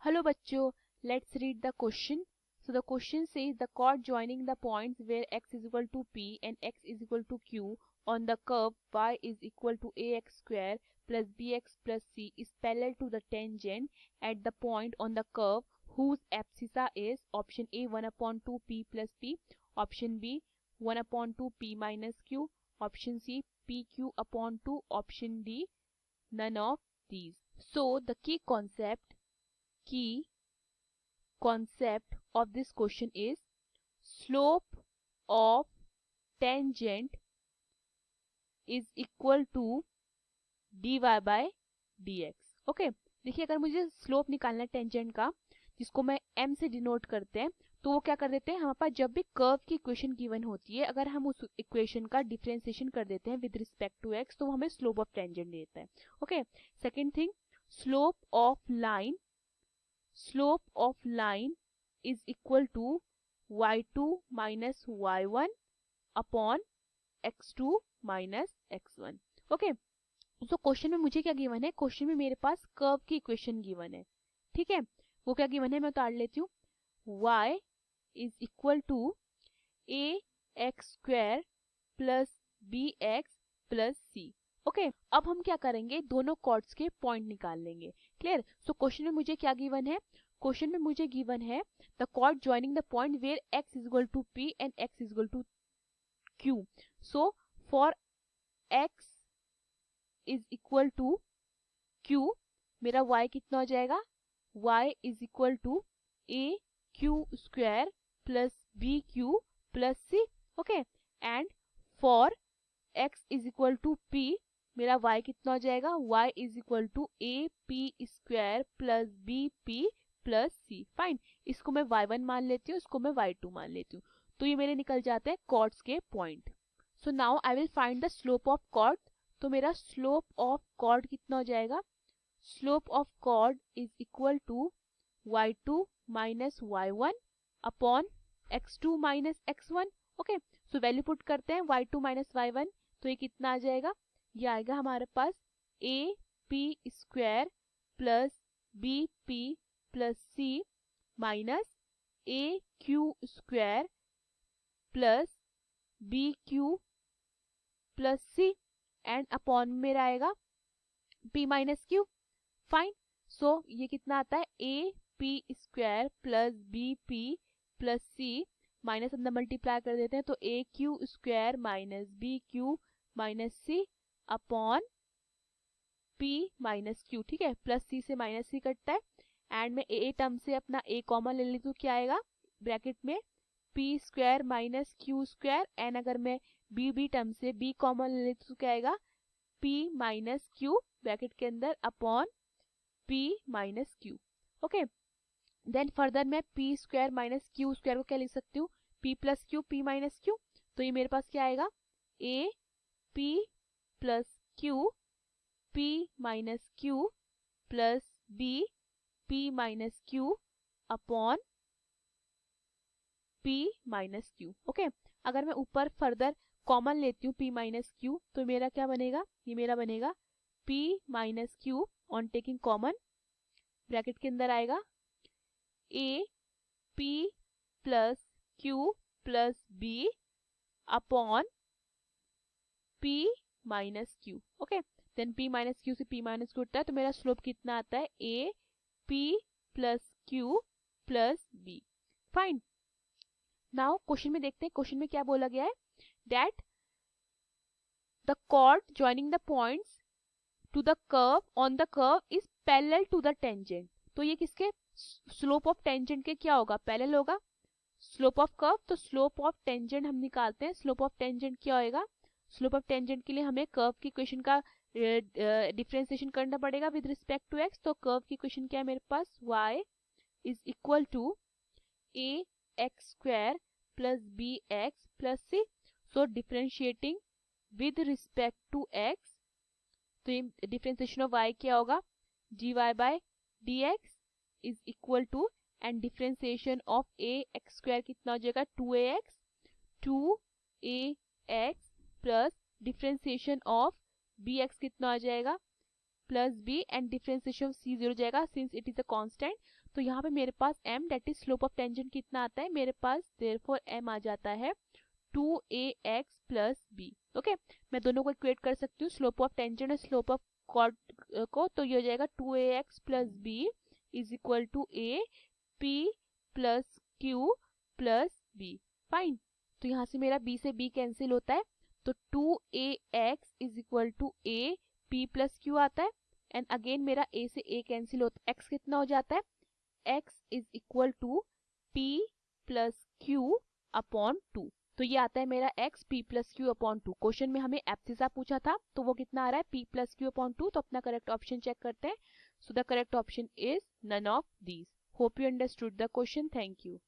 Hello bachcho, let's read the question. So the question says the chord joining the points where x is equal to p and x is equal to q on the curve y is equal to ax square plus bx plus c is parallel to the tangent at the point on the curve whose abscissa is option A 1 upon 2 p plus p, option B 1 upon 2 p minus q, option C pq upon 2, option D none of these. So the key concept of this question is slope of tangent is equal to dy by dx. Okay देखिए, अगर मुझे slope निकालना है tangent का, जिसको मैं m से denote करते हैं, तो वो क्या कर देते हैं, हमारे पास जब भी कर्व की इक्वेशन गिवन होती है, अगर हम उस इक्वेशन का डिफरेंशिएशन कर देते हैं विद रिस्पेक्ट टू x, तो हमें स्लोप ऑफ टेंजेंट देता है. Okay, second thing, slope of line is equal to y2 minus y1 upon x2 minus x1. Okay, तो क्वेश्चन में मुझे क्या गिवन है, क्वेश्चन में मेरे पास कर्व की इक्वेशन गिवन है. ठीक है, वो क्या गिवन है मैं उतार लेती हूँ. y is equal to ax square plus bx plus c. Okay, अब हम क्या करेंगे, दोनों कॉर्ड्स के पॉइंट निकाल लेंगे. क्लियर. सो क्वेश्चन में मुझे क्या गिवन है, क्वेश्चन में मुझे गिवन है the chord joining the point where x is equal to p and x is equal to q. So for x is equal to q, मेरा y कितना हो जाएगा, y is equal to a q square plus b q plus c. Okay, and for x is equal to p, मेरा y कितना हो जाएगा, y is equal to a p square plus b p plus C. Fine, इसको मैं y1 मान लेती हूँ, इसको मैं y2 मान लेती हूँ. तो ये मेरे निकल जाते हैं कॉर्ड्स के point. So now I will find the slope of chord. तो मेरा स्लोप ऑफ कॉर्ड कितना हो जाएगा, slope of chord is equal to y2 minus y1 upon x2 minus x1. Okay, so value put करते हैं y2 minus y1, तो ये कितना आ जाएगा, ये आएगा हमारे पास a p square plus b p plus c minus A Q square plus B Q plus C and upon में आएगा p minus Q. Fine, so ये कितना आता है, A P square plus B P plus C minus अंदर multiply कर देते हैं, तो A Q square minus B Q minus C upon p minus Q. ठीक है, प्लस सी से माइनस सी कटता है एंड मैं ए टर्म से अपना a कॉमन ले लेती हूँ, क्या आएगा ब्रैकेट में p square minus q square, and अगर मैं b टर्म से b कॉमन ले लेती हूँ, क्या आएगा p माइनस क्यू ब्रैकेट के अंदर upon p minus q. Okay, then further मैं p square minus q square को क्या लिख सकती हूँ, p plus q p minus q. तो ये मेरे पास क्या आएगा, a p plus q p minus q plus b p minus q upon p minus q. Okay, अगर मैं ऊपर फर्दर कॉमन लेती हूँ p माइनस क्यू, तो मेरा क्या बनेगा, ये मेरा बनेगा p minus q on taking common, bracket के अंदर आएगा a p plus q plus b upon p minus q. Okay, then p minus q से p माइनस क्यू उठता है, तो मेरा स्लोप कितना आता है, a p plus q plus b. Fine, now question में देखते हैं, क्वेश्चन में क्या बोला गया है, that the chord joining the points to the curve on the curve is parallel to the tangent. तो ये किसके, स्लोप ऑफ टेंजेंट के क्या होगा, पैरेलल होगा. स्लोप ऑफ कर्व, तो स्लोप ऑफ टेंजेंट हम निकालते हैं. स्लोप ऑफ टेंजेंट क्या होएगा, स्लोप ऑफ टेंजेंट के लिए हमें कर्व की इक्वेशन का डिफरेंशिएशन करना पड़ेगा विद रिस्पेक्ट टू x. तो कर्व की इक्वेशन क्या है मेरे पास, y is equal to a x square plus b x plus c. So differentiating with respect to x, तो ये डिफरेंशिएशन ऑफ y क्या होगा, dy by dx is equal to, and differentiation of a x square कितना हो जाएगा, 2ax plus differentiation of bx कितना आ जाएगा, plus b, and differentiation of c 0 हो जाएगा since it is a constant. तो यहाँ पे मेरे पास m that is slope of tangent कितना आता है मेरे पास, देयरफॉर m आ जाता है 2ax प्लस b। ओके, मैं दोनों को इक्वेट कर सकती हूँ, स्लोप ऑफ टेंजेंट और स्लोप ऑफ कॉर्ड को, तो ये हो जाएगा 2ax plus b is equal to a p plus q plus b। Fine, तो यहाँ से मेरा b से b कैंसिल होता है, तो 2ax is equal to a p plus q आता है, एंड अगेन मेरा a से a कैंसिल होता है, x कितना हो जाता है, x is equal to p plus q upon 2। तो ये आता है मेरा x p plus q upon 2। Question में हमें एब्सिसा पूछा था, तो वो कितना आ रहा है p प्लस q अपॉन 2। तो अपना करेक्ट ऑप्शन चेक करते हैं। So the correct option is none of these. Hope you understood the question. Thank you.